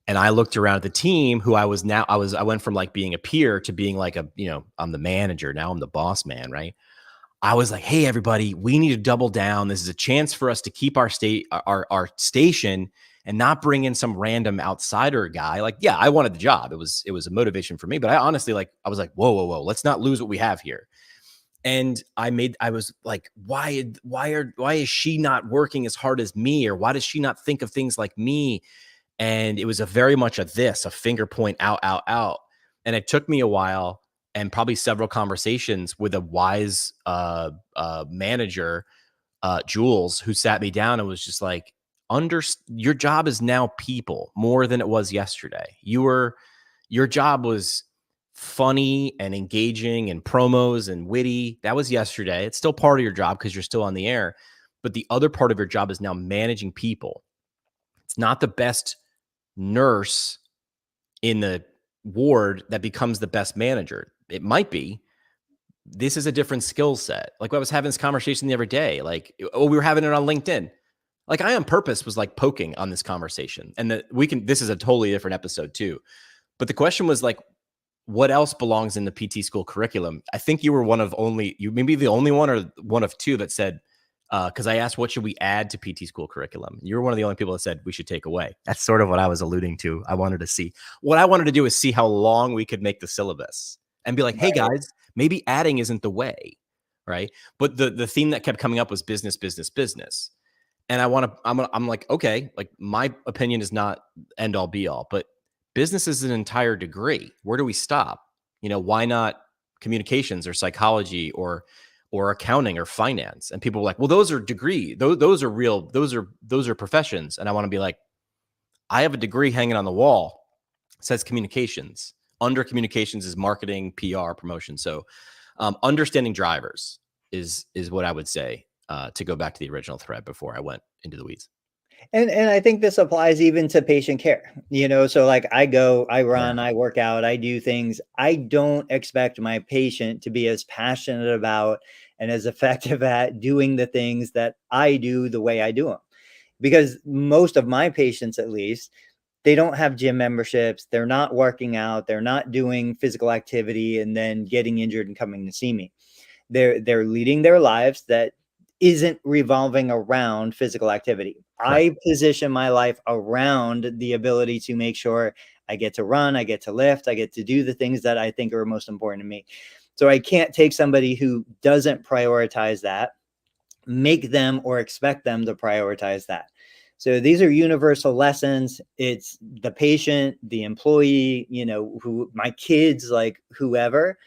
And I looked around at the team who I went from like being a peer to being like I'm the manager. Now I'm the boss man, right? I was like, hey, everybody, we need to double down. This is a chance for us to keep our station and not bring in some random outsider guy. Like, yeah, I wanted the job. It was a motivation for me, but I honestly I was like, whoa, let's not lose what we have here. And I was like, why is she not working as hard as me? Or why does she not think of things like me? And it was very much a finger point out. And it took me a while and probably several conversations with a wise manager, Jules, who sat me down and was just like, your job is now people more than it was yesterday. Your job was funny and engaging and promos and witty. That was yesterday. It's still part of your job because you're still on the air. But the other part of your job is now managing people. It's not the best nurse in the ward that becomes the best manager. It might be. This is a different skill set. Like I was having this conversation the other day. Like, we were having it on LinkedIn. Like I on purpose was like poking on this conversation. And this is a totally different episode too. But the question was like, what else belongs in the PT school curriculum? I think you were you may be the only one or one of two that said, because I asked, what should we add to PT school curriculum? You were one of the only people that said we should take away. That's sort of what I was alluding to. What I wanted to do is see how long we could make the syllabus and be like, hey guys, maybe adding isn't the way, right? But the theme that kept coming up was business. And I'm like, okay, like my opinion is not end all be all, but business is an entire degree. Where do we stop? Why not communications or psychology or accounting or finance? And people were like, well, those are degree. Those are real. Those are professions. And I want to be like, I have a degree hanging on the wall. It says communications. Under communications is marketing, PR, promotion. So understanding drivers is what I would say, to go back to the original thread before I went into the weeds. And I think this applies even to patient care, so like I run, I work out, I do things. I don't expect my patient to be as passionate about and as effective at doing the things that I do the way I do them. Because most of my patients, at least, they don't have gym memberships. They're not working out. They're not doing physical activity and then getting injured and coming to see me. They're leading their lives that isn't revolving around physical activity. Right. I position my life around the ability to make sure I get to run, I get to lift, I get to do the things that I think are most important to me. So I can't take somebody who doesn't prioritize that, make them or expect them to prioritize that. So these are universal lessons. It's the patient, the employee, you know, who my kids, like whoever.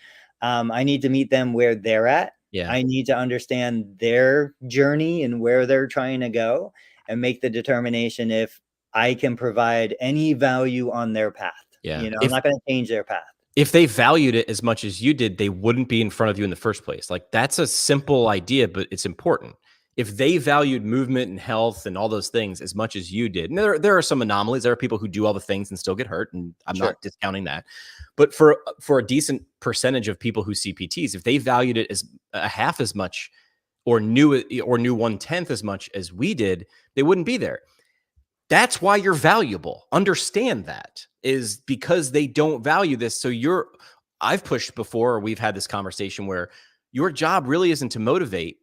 I need to meet them where they're at. Yeah. I need to understand their journey and where they're trying to go, and make the determination if I can provide any value on their path. Yeah. You know, I'm not going to change their path. If they valued it as much as you did, they wouldn't be in front of you in the first place. Like, that's a simple idea, but it's important. If they valued movement and health and all those things as much as you did, and there are some anomalies. There are people who do all the things and still get hurt, and I'm Sure. not discounting that. But for a decent percentage of people who see PTs, if they valued it as a half as much, or knew 1/10 as much as we did, they wouldn't be there. That's why you're valuable. Understand that, is because they don't value this. So I've pushed before, or we've had this conversation where your job really isn't to motivate.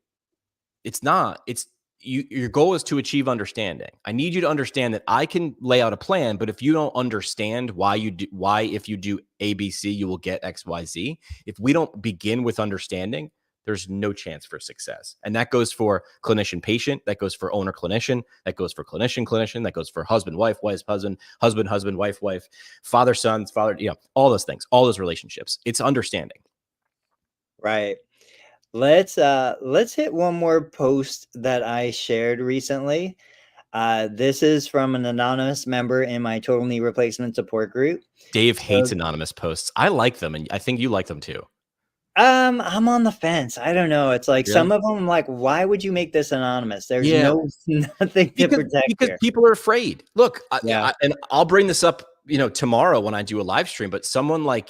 It's not. It's your goal is to achieve understanding. I need you to understand that I can lay out a plan, but if you don't understand why if you do A, B, C, you will get X, Y, Z. If we don't begin with understanding, there's no chance for success. And that goes for clinician patient, that goes for owner clinician, that goes for clinician clinician, that goes for husband wife, wife husband, husband wife wife, father sons, father, all those things, all those relationships. It's understanding. Right. Let's hit one more post that I shared recently. This is from an anonymous member in my total knee replacement support group. Dave hates anonymous posts. I like them, and I think you like them too. I'm on the fence. I don't know. It's like some of them, I'm like, why would you make this anonymous? There's nothing to protect because here. people are afraid. Look, and I'll bring this up, tomorrow when I do a live stream, but someone like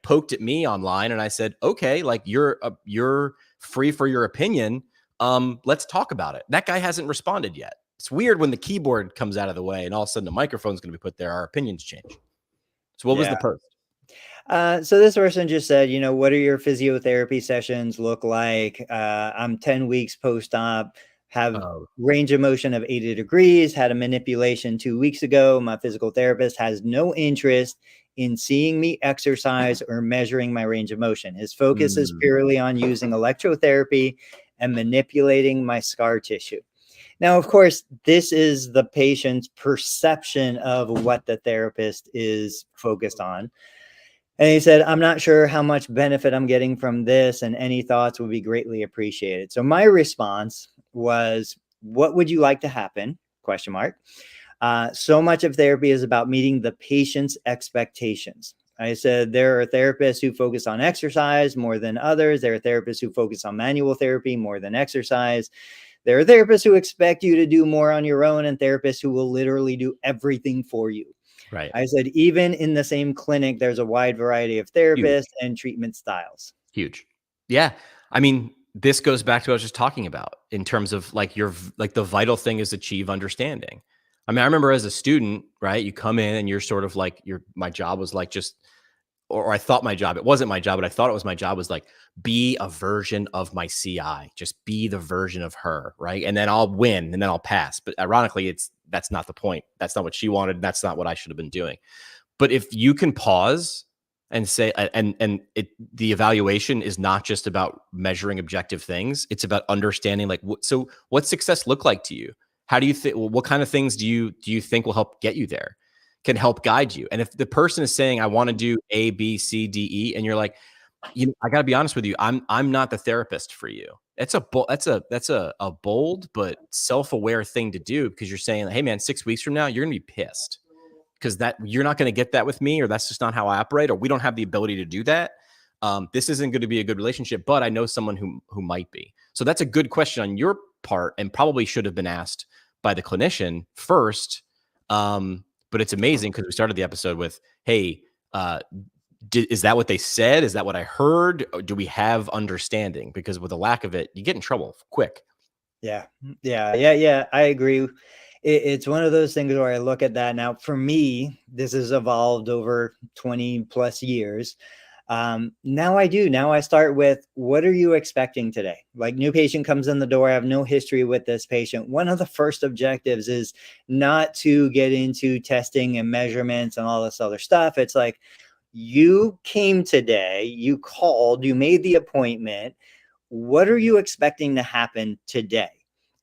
poked at me online, and I said, okay, like you're free for your opinion. Let's talk about it. That guy hasn't responded yet. It's weird when the keyboard comes out of the way and all of a sudden the microphone's going to be put there. Our opinions change. So what was the post? So this person just said, what are your physiotherapy sessions look like? I'm 10 weeks post-op, have range of motion of 80 degrees, had a manipulation 2 weeks ago. My physical therapist has no interest in seeing me exercise or measuring my range of motion. His focus is purely on using electrotherapy and manipulating my scar tissue. Now, of course, this is the patient's perception of what the therapist is focused on. And he said, I'm not sure how much benefit I'm getting from this, and any thoughts would be greatly appreciated. So my response was, what would you like to happen? ? So much of therapy is about meeting the patient's expectations. I said, there are therapists who focus on exercise more than others. There are therapists who focus on manual therapy more than exercise. There are therapists who expect you to do more on your own, and therapists who will literally do everything for you. Right. I said, even in the same clinic, there's a wide variety of therapists and treatment styles. Huge. Yeah. I mean, this goes back to what I was just talking about in terms of the vital thing is achieve understanding. I mean, I remember as a student, right? You come in and you're sort of like my job was like or I thought my job, it wasn't my job, but I thought it was my job was like, be a version of my CI, just be the version of her. Right. And then I'll win and then I'll pass. But ironically, that's not the point. That's not what she wanted. That's not what I should have been doing. But if you can pause and say, the evaluation is not just about measuring objective things. It's about understanding so what success look like to you? How do you think, what kind of things do you think will help get you there? Can help guide you. And if the person is saying, I want to do A, B, C, D, E, and you're like, I got to be honest with you, I'm not the therapist for you. That's a bold but self-aware thing to do, because you're saying, hey man, 6 weeks from now, you're gonna be pissed because you're not going to get that with me, or that's just not how I operate, or we don't have the ability to do that. This isn't going to be a good relationship, but I know someone who might be. So that's a good question on your part, and probably should have been asked by the clinician first. But it's amazing because we started the episode with, hey, is that what they said? Is that what I heard? Or do we have understanding? Because with a lack of it, you get in trouble quick. Yeah. I agree. It's one of those things where I look at that now. For me, this has evolved over 20 plus years. Now I do. Now I start with, what are you expecting today? Like, new patient comes in the door. I have no history with this patient. One of the first objectives is not to get into testing and measurements and all this other stuff. It's like, you came today, you called, you made the appointment. What are you expecting to happen today?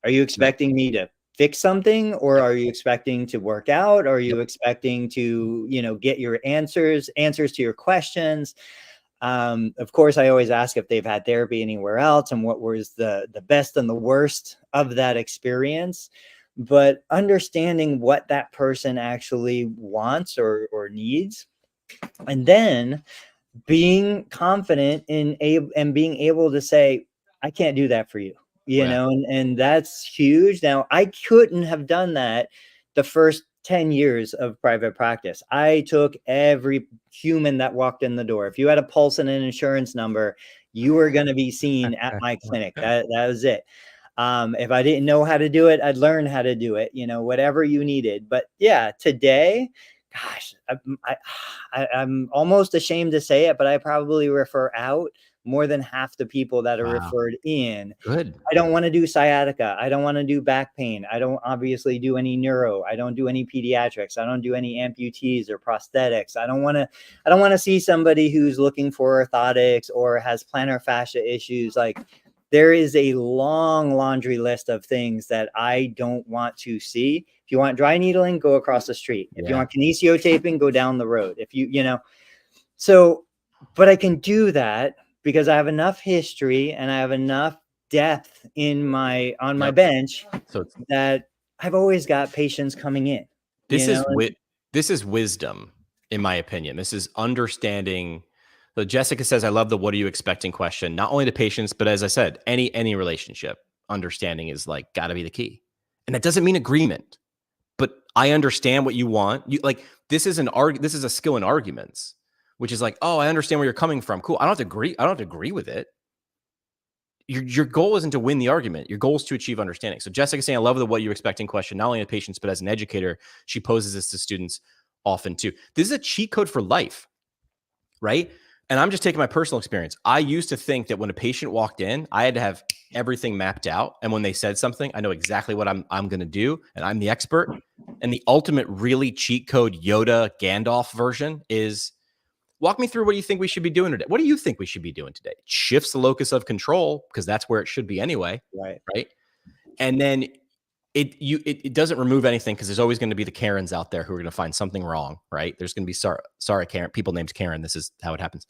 Are you expecting me to fix something, or are you expecting to work out? Are you expecting to, get your answers to your questions? Of course, I always ask if they've had therapy anywhere else and what was the best and the worst of that experience. But understanding what that person actually wants or needs, and then being confident and being able to say, I can't do that for you, and that's huge. Now, I couldn't have done that the first 10 years of private practice. I took every human that walked in the door. If you had a pulse and an insurance number, you were going to be seen at my clinic. That was it. If I didn't know how to do it, I'd learn how to do it, whatever you needed. But yeah, today, gosh, I'm almost ashamed to say it, but I probably refer out more than half the people that are referred in. Good. I don't want to do sciatica. I don't want to do back pain. I don't obviously do any neuro. I don't do any pediatrics. I don't do any amputees or prosthetics. I don't want to see somebody who's looking for orthotics or has plantar fascia issues. Like, there is a long laundry list of things that I don't want to see. If you want dry needling, go across the street. If you want kinesio taping, go down the road. If so, but I can do that because I have enough history and I have enough depth on my bench, so that I've always got patients coming in. This is wisdom, in my opinion. This is understanding. So Jessica says, I love the what are you expecting question, not only to patients, but as I said, any relationship, understanding is like got to be the key. And that doesn't mean agreement, but I understand what you want. This is a skill in arguments, which is like, oh, I understand where you're coming from. Cool. I don't have to agree with it. Your goal isn't to win the argument. Your goal is to achieve understanding. So Jessica saying, I love the what you're expecting question, not only to patients, but as an educator, she poses this to students often too. This is a cheat code for life, right? And I'm just taking my personal experience. I used to think that when a patient walked in, I had to have everything mapped out. And when they said something, I know exactly what I'm going to do. And I'm the expert. And the ultimate really cheat code Yoda Gandalf version is, walk me through what you think we should be doing today. What do you think we should be doing today? It shifts the locus of control because that's where it should be anyway. Right. And then it doesn't remove anything because there's always going to be the Karens out there who are going to find something wrong, right? There's going to be sorry Karen, people named Karen. This is how it happens.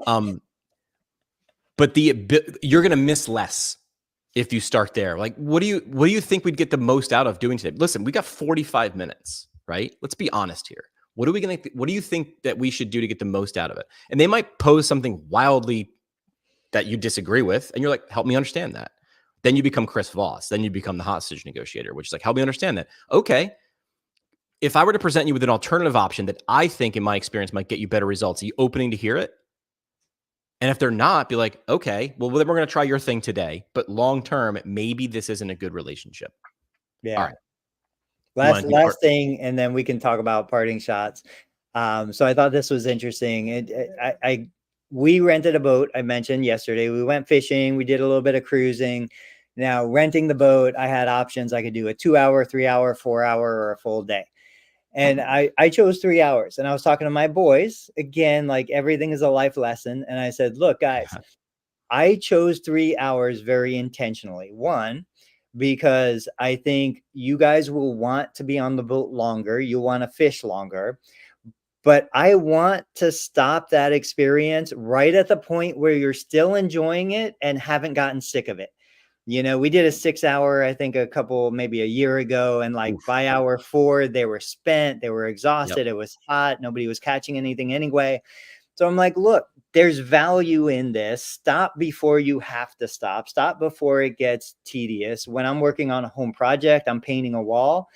But you're going to miss less if you start there. Like, what do you think we'd get the most out of doing today? Listen, we got 45 minutes, right? Let's be honest here. What do you think that we should do to get the most out of it? And they might pose something wildly that you disagree with, and you're like, help me understand that. Then you become Chris Voss. Then you become the hostage negotiator, which is like, help me understand that. Okay. If I were to present you with an alternative option that I think in my experience might get you better results, are you opening to hear it? And if they're not, be like, okay, well, then we're going to try your thing today, but long-term, maybe this isn't a good relationship. Yeah. All right. Last thing, and then we can talk about parting shots. So I thought this was interesting. We rented a boat. I mentioned yesterday, we went fishing. We did a little bit of cruising. Now, renting the boat, I had options. I could do a 2-hour, 3-hour, 4-hour, or a full day. And I chose 3 hours. And I was talking to my boys again, like, everything is a life lesson. And I said, look, guys, I chose 3 hours very intentionally. One, because I think you guys will want to be on the boat longer. You'll want to fish longer. But I want to stop that experience right at the point where you're still enjoying it and haven't gotten sick of it. We did a 6-hour, I think maybe a year ago. And like by hour 4, they were spent, they were exhausted. It was hot. Nobody was catching anything anyway. So I'm like, look, there's value in this. Stop before you have to stop. Stop before it gets tedious. When I'm working on a home project, I'm painting a wall,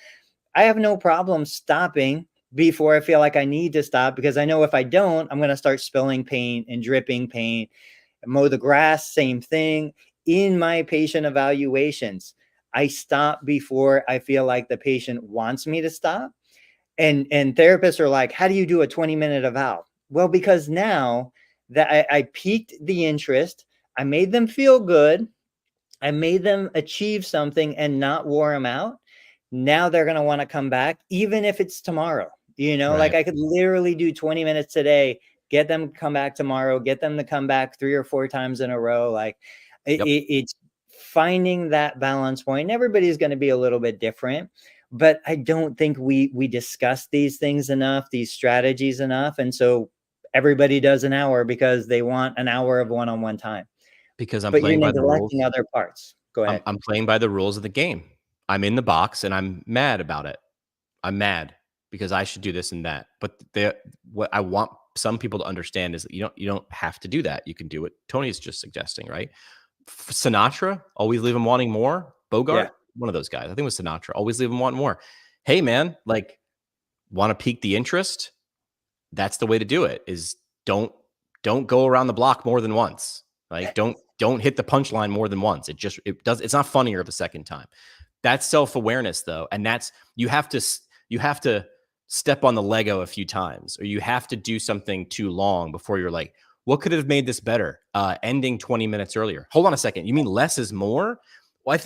I have no problem stopping before I feel like I need to stop, because I know if I don't, I'm going to start spilling paint and dripping paint. Mow the grass, same thing. In my patient evaluations, I stop before I feel like the patient wants me to stop. And therapists are like, how do you do a 20-minute eval? Well, because now that I piqued the interest. I made them feel good. I made them achieve something and not wore them out. Now they're going to want to come back, even if it's tomorrow. Like I could literally do 20 minutes today, get them to come back tomorrow, get them to come back 3 or 4 times in a row. Like it's finding that balance point. Everybody's going to be a little bit different, but I don't think we discuss these things enough, these strategies enough. And so everybody does an hour because they want an hour of one-on-one time. Because I'm But playing you're by the rules. neglecting other parts. Go ahead. I'm playing by the rules of the game. I'm in the box and I'm mad about it. I'm mad because I should do this and that. But what I want some people to understand is that you don't have to do that. You can do what Tony's just suggesting, right? Sinatra, always leave him wanting more. Bogart, one of those guys. I think it was Sinatra. Always leave him wanting more. Hey man, like, want to pique the interest? That's the way to do it. Is don't go around the block more than once. Like don't hit the punchline more than once. It's not funnier the second time. That's self-awareness though. And that's, you have to step on the Lego a few times, or you have to do something too long before you're like, what could have made this better? Ending 20 minutes earlier. Hold on a second. You mean less is more? Well, I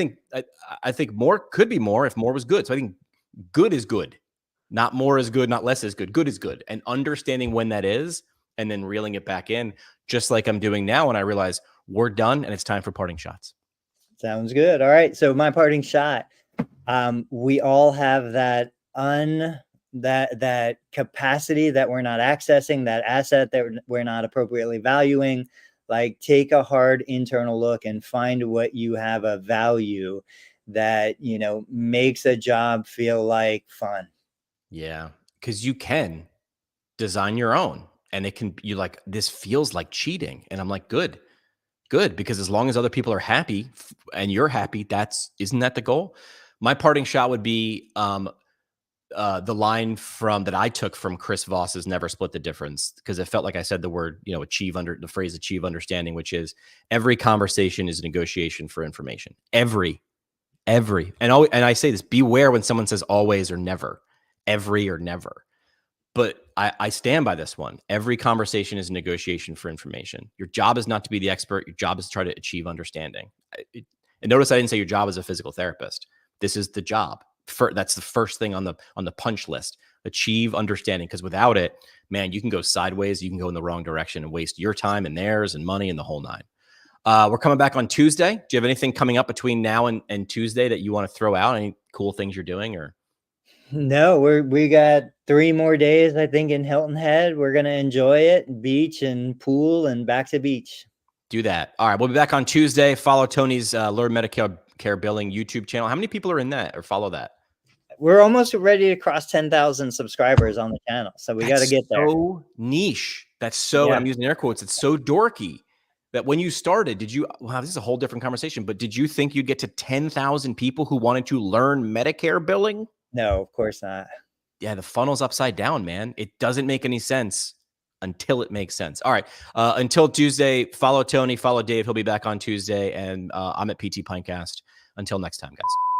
think more could be more if more was good. So I think good is good. Not more is good, not less is good. Good is good. And understanding when that is, and then reeling it back in, just like I'm doing now when I realize we're done and it's time for parting shots. Sounds good. All right. So my parting shot, we all have that capacity that we're not accessing, that asset that we're not appropriately valuing. Like, take a hard internal look and find what you have of value that, makes a job feel like fun. Yeah. Cause you can design your own, and you like, this feels like cheating. And I'm like, good. Because as long as other people are happy and you're happy, isn't that the goal? My parting shot would be, the line that I took from Chris Voss's Never Split the Difference, because it felt like I said the word, the phrase achieve understanding, which is every conversation is a negotiation for information. Every, and I say this, beware when someone says always or never, every or never. But I stand by this one. Every conversation is a negotiation for information. Your job is not to be the expert. Your job is to try to achieve understanding. And notice I didn't say your job is a physical therapist. This is the job. That's the first thing on the punch list. Achieve understanding, because without it, man, you can go sideways. You can go in the wrong direction and waste your time and theirs and money and the whole nine. We're coming back on Tuesday. Do you have anything coming up between now and Tuesday that you want to throw out? Any cool things you're doing, or? No, we got 3 more days, I think, in Hilton Head. We're going to enjoy it. Beach and pool and back to beach. Do that. All right. We'll be back on Tuesday. Follow Tony's Learn Medicare Billing YouTube channel. How many people are in that or follow that? We're almost ready to cross 10,000 subscribers on the channel. So we got to get there. So niche. That's so, I'm using air quotes, it's so dorky that when you started, this is a whole different conversation, but did you think you'd get to 10,000 people who wanted to learn Medicare billing? No, of course not. Yeah, the funnel's upside down, man. It doesn't make any sense until it makes sense. All right. Until Tuesday, follow Tony, follow Dave. He'll be back on Tuesday. And I'm at PT Pinecast. Until next time, guys.